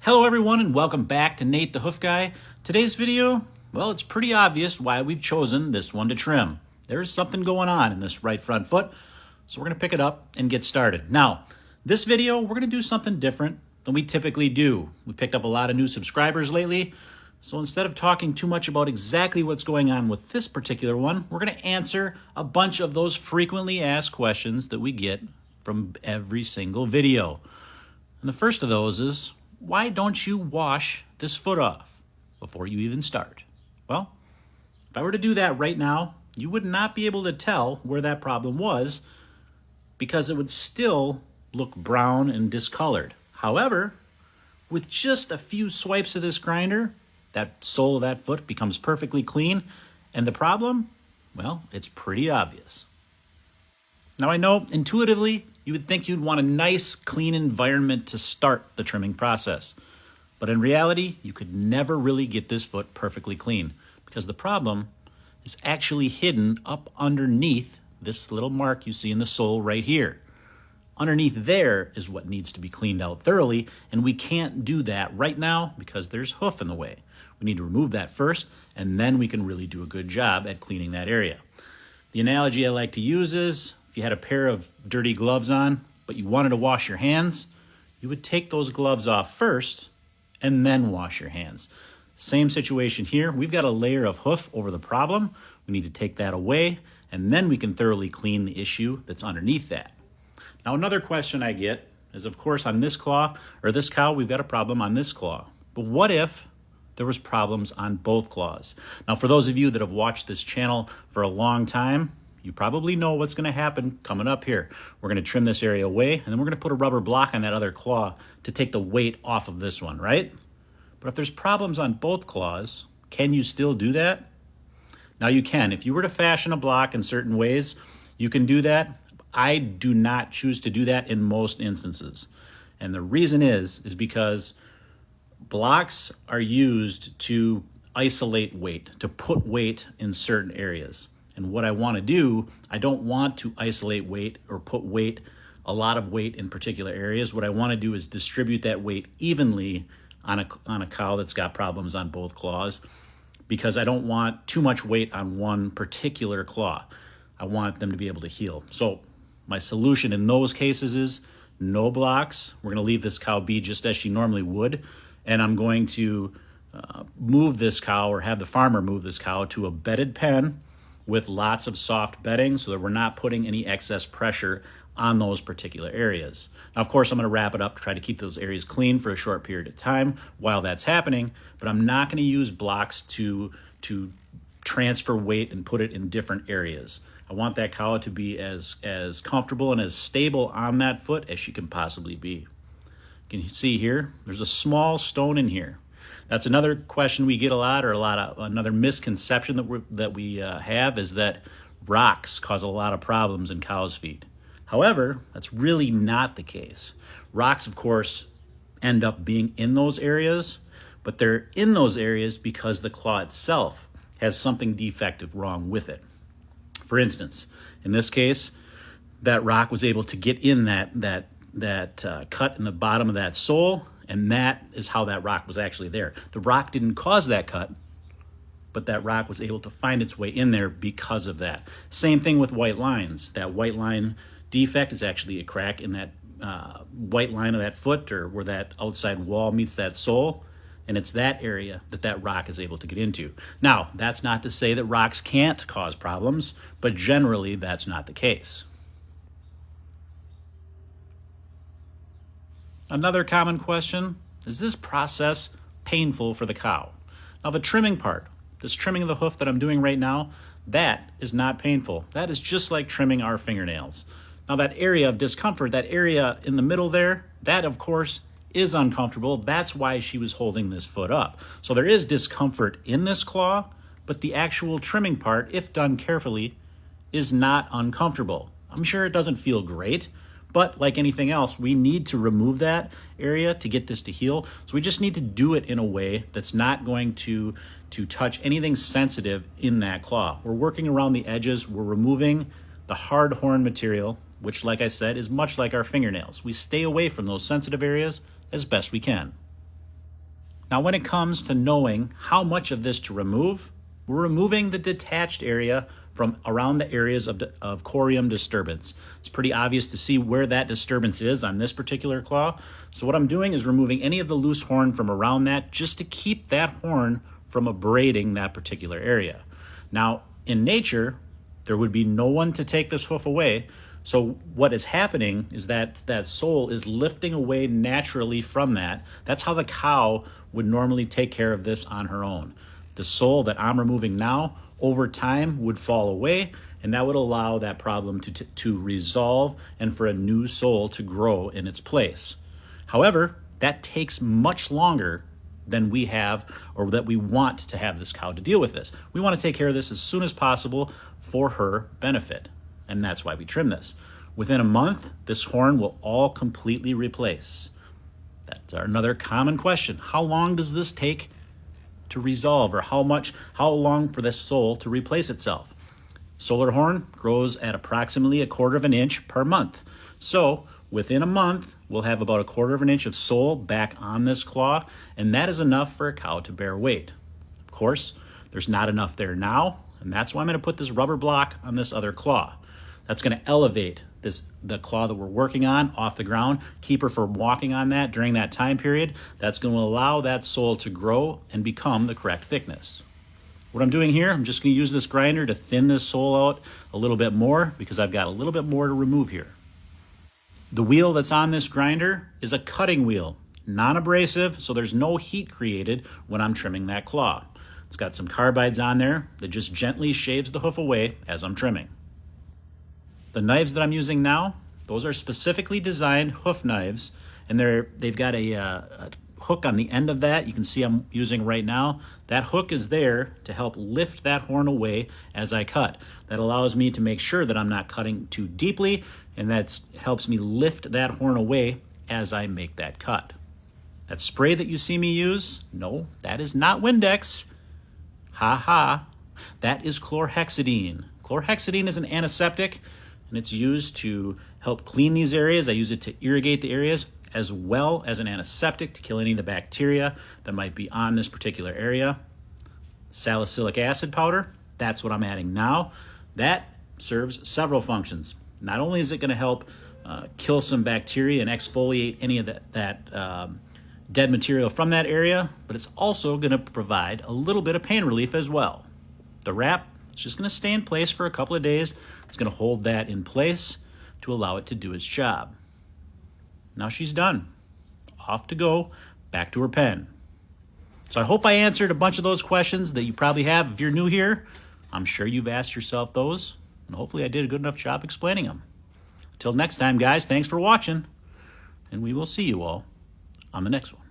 Hello everyone and welcome back to Nate the Hoof Guy. Today's video, well, it's pretty obvious why we've chosen this one to trim. There's something going on in this right front foot, so we're going to pick it up and get started. Now, this video, we're going to do something different than we typically do. We picked up a lot of new subscribers lately, so instead of talking too much about exactly what's going on with this particular one, we're going to answer a bunch of those frequently asked questions that we get from every single video. And the first of those is, why don't you wash this foot off before you even start? Well, if I were to do that right now, you would not be able to tell where that problem was because it would still look brown and discolored. However, with just a few swipes of this grinder, that sole of that foot becomes perfectly clean, and the problem, well, it's pretty obvious. Now I know intuitively you would think you'd want a nice, clean environment to start the trimming process. But in reality, you could never really get this foot perfectly clean because the problem is actually hidden up underneath this little mark you see in the sole right here. Underneath there is what needs to be cleaned out thoroughly, and we can't do that right now because there's hoof in the way. We need to remove that first, and then we can really do a good job at cleaning that area. The analogy I like to use is, if you had a pair of dirty gloves on, but you wanted to wash your hands, you would take those gloves off first and then wash your hands. Same situation here. We've got a layer of hoof over the problem. We need to take that away, and then we can thoroughly clean the issue that's underneath that. Now, another question I get is, of course, on this claw, or this cow, we've got a problem on this claw. But what if there was problems on both claws? Now, for those of you that have watched this channel for a long time, you probably know what's going to happen coming up here. We're going to trim this area away, and then we're going to put a rubber block on that other claw to take the weight off of this one, right? But if there's problems on both claws, can you still do that? Now you can. If you were to fashion a block in certain ways, you can do that. I do not choose to do that in most instances. And the reason is because blocks are used to isolate weight, to put weight in certain areas. And what I want to do, I don't want to isolate weight or put weight, a lot of weight in particular areas. What I want to do is distribute that weight evenly on a cow that's got problems on both claws, because I don't want too much weight on one particular claw. I want them to be able to heal. So my solution in those cases is no blocks. We're going to leave this cow be just as she normally would, and I'm going to move this cow, or have the farmer move this cow to a bedded pen with lots of soft bedding so that we're not putting any excess pressure on those particular areas. Now, of course, I'm going to wrap it up to try to keep those areas clean for a short period of time while that's happening, but I'm not going to use blocks to transfer weight and put it in different areas. I want that cow to be as comfortable and as stable on that foot as she can possibly be. You can see here, there's a small stone in here. That's another question we get a lot, or another misconception that we have, is that rocks cause a lot of problems in cows' feet. However, that's really not the case. Rocks, of course, end up being in those areas, but they're in those areas because the claw itself has something defective wrong with it. For instance, in this case, that rock was able to get in that cut in the bottom of that sole, and that is how that rock was actually there. The rock didn't cause that cut, but that rock was able to find its way in there because of that. Same thing with white lines. That white line defect is actually a crack in that white line of that foot, or where that outside wall meets that sole, and it's that area that rock is able to get into. Now, that's not to say that rocks can't cause problems, but generally that's not the case. Another common question, is this process painful for the cow? Now, the trimming part, this trimming of the hoof that I'm doing right now, that is not painful. That is just like trimming our fingernails. Now, that area of discomfort, that area in the middle there, that of course is uncomfortable. That's why she was holding this foot up. So there is discomfort in this claw, but the actual trimming part, if done carefully, is not uncomfortable. I'm sure it doesn't feel great, but like anything else, we need to remove that area to get this to heal. So we just need to do it in a way that's not going to touch anything sensitive in that claw. We're working around the edges. We're removing the hard horn material, which, like I said, is much like our fingernails. We stay away from those sensitive areas as best we can. Now, when it comes to knowing how much of this to remove, we're removing the detached area from around the areas of corium disturbance. It's pretty obvious to see where that disturbance is on this particular claw. So what I'm doing is removing any of the loose horn from around that just to keep that horn from abrading that particular area. Now, in nature, there would be no one to take this hoof away. So what is happening is that that sole is lifting away naturally from that. That's how the cow would normally take care of this on her own. The sole that I'm removing now, over time, would fall away, and that would allow that problem to resolve and for a new sole to grow in its place. However, that takes much longer than we have or that we want to have this cow to deal with this. We want to take care of this as soon as possible for her benefit, and that's why we trim this. Within a month, this horn will all completely replace. That's another common question. How long does this take to resolve, or how long for this sole to replace itself? Solar horn grows at approximately 1/4 of an inch per month. So within a month, we'll have about 1/4 of an inch of sole back on this claw, and that is enough for a cow to bear weight. Of course, there's not enough there now, and that's why I'm going to put this rubber block on this other claw. That's going to elevate the claw that we're working on off the ground, keep her from walking on that during that time period. That's going to allow that sole to grow and become the correct thickness. What I'm doing here, I'm just going to use this grinder to thin this sole out a little bit more because I've got a little bit more to remove here. The wheel that's on this grinder is a cutting wheel, non-abrasive, so there's no heat created when I'm trimming that claw. It's got some carbides on there that just gently shaves the hoof away as I'm trimming. The knives that I'm using now, those are specifically designed hoof knives, and they've got a hook on the end of that. You can see I'm using right now. That hook is there to help lift that horn away as I cut. That allows me to make sure that I'm not cutting too deeply, and that helps me lift that horn away as I make that cut. That spray that you see me use, no, that is not Windex. Ha ha. That is chlorhexidine. Chlorhexidine is an antiseptic, and it's used to help clean these areas. I use it to irrigate the areas, as well as an antiseptic to kill any of the bacteria that might be on this particular area. Salicylic acid powder, that's what I'm adding now. That serves several functions. Not only is it going to help kill some bacteria and exfoliate any of that dead material from that area, but it's also going to provide a little bit of pain relief as well. The wrap is just going to stay in place for a couple of days. It's going to hold that in place to allow it to do its job. Now she's done. Off to go, back to her pen. So I hope I answered a bunch of those questions that you probably have. If you're new here, I'm sure you've asked yourself those, and hopefully I did a good enough job explaining them. Until next time, guys, thanks for watching, and we will see you all on the next one.